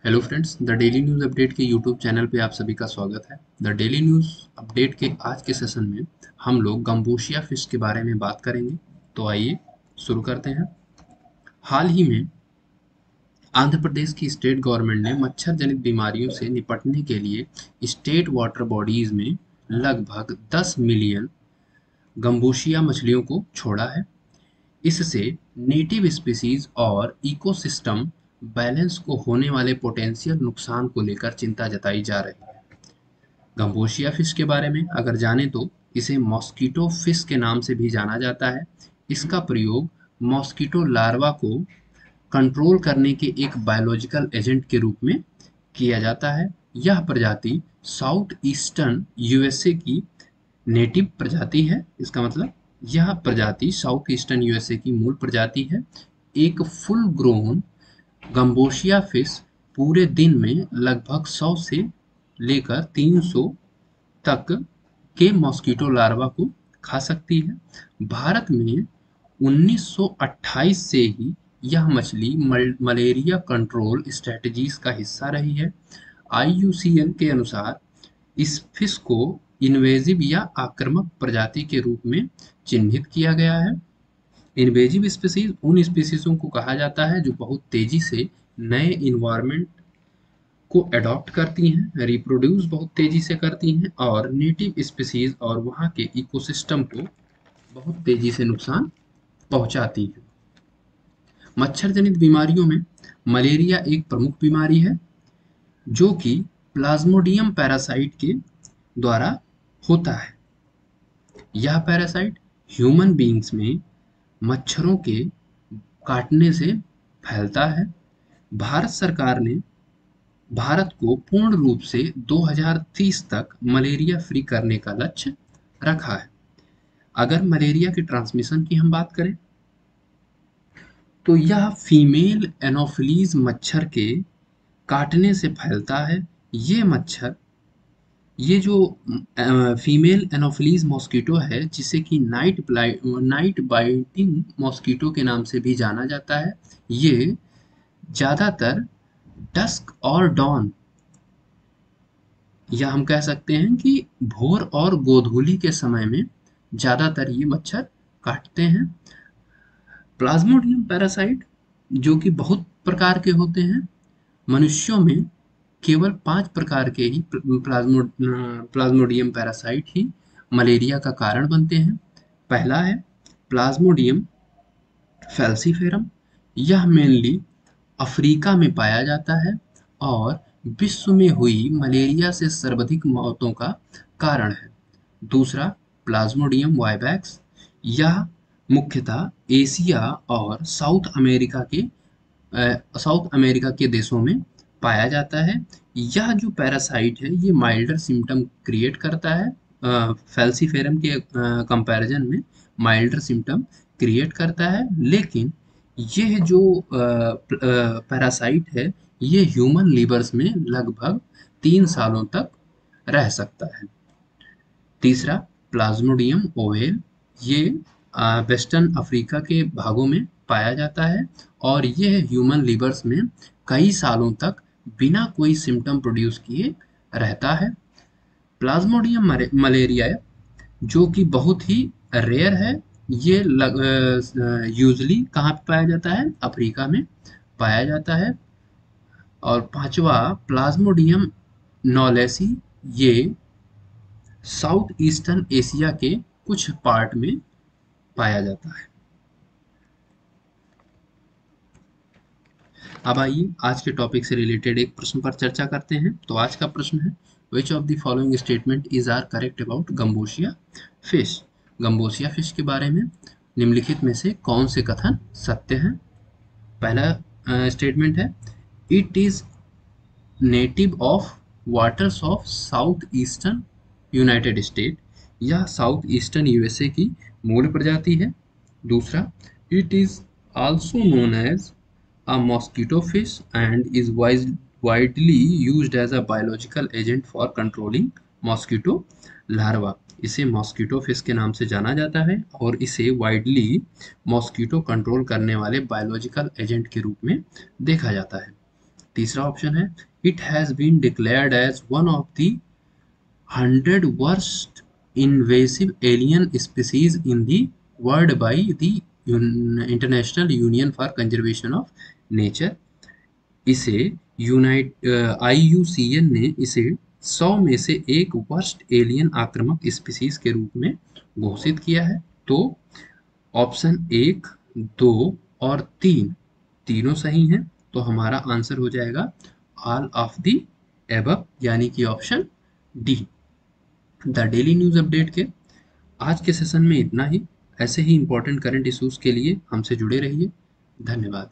Hello friends, the daily news update के YouTube channel पे आप सभी का स्वागत है। द डेली न्यूज़ अपडेट के आज के सेशन में हम लोग गम्बूशिया फिश के बारे में बात करेंगे। तो आइए शुरू करते हैं। हाल ही में आंध्र प्रदेश की स्टेट गवर्नमेंट ने मच्छर जनित बीमारियों से निपटने के लिए स्टेट वाटर बॉडीज में लगभग 10 मिलियन गम्बूशिया मछलियों को छोड़ा है। इससे नेटिव स्पीशीज और इकोसिस्टम बैलेंस को होने वाले पोटेंशियल नुकसान को लेकर चिंता जताई जा रही है। गम्बूशिया फिश के बारे में अगर जानें तो इसे मॉस्किटो फिश के नाम से भी जाना जाता है। इसका प्रयोग मॉस्किटो लार्वा को कंट्रोल करने के एक बायोलॉजिकल एजेंट के रूप में किया जाता है। यह प्रजाति साउथ ईस्टर्न यूएसए की नेटिव प्रजाति है। इसका मतलब यह प्रजाति साउथ ईस्टर्न यूएसए की मूल प्रजाति है। एक फुल ग्रोन गम्बोशिया फिश पूरे दिन में लगभग 100 से लेकर 300 तक के मॉस्किटो लार्वा को खा सकती है। भारत में 1928 से ही यह मछली मलेरिया कंट्रोल स्ट्रेटजीज का हिस्सा रही है। IUCN के अनुसार इस फिश को इन्वेजिव या आक्रामक प्रजाति के रूप में चिन्हित किया गया है। इन्वेजिव स्पीसीज उन स्पीसीजों को कहा जाता है जो बहुत तेजी से नए इन्वायरमेंट को अडॉप्ट करती हैं, रिप्रोड्यूस बहुत तेजी से करती हैं और नेटिव स्पीसीज और वहाँ के इकोसिस्टम को बहुत तेजी से नुकसान पहुंचाती हैं। मच्छर जनित बीमारियों में मलेरिया एक प्रमुख बीमारी है जो कि प्लाज्मोडियम पैरासाइट के द्वारा होता है। यह पैरासाइट ह्यूमन बीइंग्स में मच्छरों के काटने से फैलता है। भारत सरकार ने भारत को पूर्ण रूप से 2030 तक मलेरिया फ्री करने का लक्ष्य रखा है। अगर मलेरिया के ट्रांसमिशन की हम बात करें तो यह फीमेल एनोफिलीज मच्छर के काटने से फैलता है। ये जो फीमेल एनोफिलीज मॉस्किटो है जिसे कि नाइट बाइटिंग मॉस्किटो के नाम से भी जाना जाता है, ये ज़्यादातर डस्क और डॉन या हम कह सकते हैं कि भोर और गोधूली के समय में ज़्यादातर ये मच्छर काटते हैं। प्लाज्मोडियम पैरासाइट जो कि बहुत प्रकार के होते हैं, मनुष्यों में केवल 5 प्रकार के ही प्लाज्मोडियम पैरासाइट ही मलेरिया का कारण बनते हैं। पहला है प्लाज्मोडियम फैल्सीफेरम। यह मेनली अफ्रीका में पाया जाता है और विश्व में हुई मलेरिया से सर्वाधिक मौतों का कारण है। दूसरा प्लाज्मोडियम वाइवैक्स। यह मुख्यतः एशिया और साउथ अमेरिका के देशों में पाया जाता है। यह जो पैरासाइट है ये माइल्डर सिम्टम क्रिएट करता है, फैल्सीफेरम के कंपैरिजन में माइल्डर सिम्टम क्रिएट करता है, लेकिन यह जो पैरासाइट है ये ह्यूमन लीवर्स में लगभग 3 सालों तक रह सकता है। तीसरा प्लाज्मोडियम ओवेल। ये वेस्टर्न अफ्रीका के भागों में पाया जाता है और यह ह्यूमन लीवर्स में कई सालों तक बिना कोई सिम्टम प्रोड्यूस किए रहता है। प्लाज्मोडियम मलेरिया जो कि बहुत ही रेयर है, ये यूजली कहाँ पे पाया जाता है? अफ्रीका में पाया जाता है। और पांचवा प्लाज्मोडियम नॉलेसी, ये साउथ ईस्टर्न एशिया के कुछ पार्ट में पाया जाता है। अब आइए आज के टॉपिक से रिलेटेड एक प्रश्न पर चर्चा करते हैं। तो आज का प्रश्न है, which of the following statement is are correct about gambusia fish. Gambusia fish के बारे में निम्नलिखित में से कौन से कथन सत्य हैं? पहला स्टेटमेंट है, it is native of waters of south eastern United State. यह साउथ ईस्टर्न यूएसए की मूल प्रजाति है। दूसरा, it is also known as a mosquito fish and is widely used as a biological agent for controlling mosquito larva। इसे mosquito fish के नाम से जाना जाता है और इसे वाइडली मॉस्किटो कंट्रोल करने वाले बायोलॉजिकल एजेंट के रूप में देखा जाता है। तीसरा ऑप्शन है it has been declared as one of the 100 worst invasive alien species in the world by the International Union for Conservation of Nature। इसे IUCN ने इसे 100 में से एक वर्स्ट एलियन आक्रामक स्पीसीज के रूप में घोषित किया है। तो ऑप्शन 1, 2 और 3 तीनों सही हैं। तो हमारा आंसर हो जाएगा ऑल ऑफ द एबव, यानी कि option D. The daily news update के आज के सेशन में इतना ही। ऐसे ही इंपॉर्टेंट करंट इश्यूज के लिए हमसे जुड़े रहिए। धन्यवाद।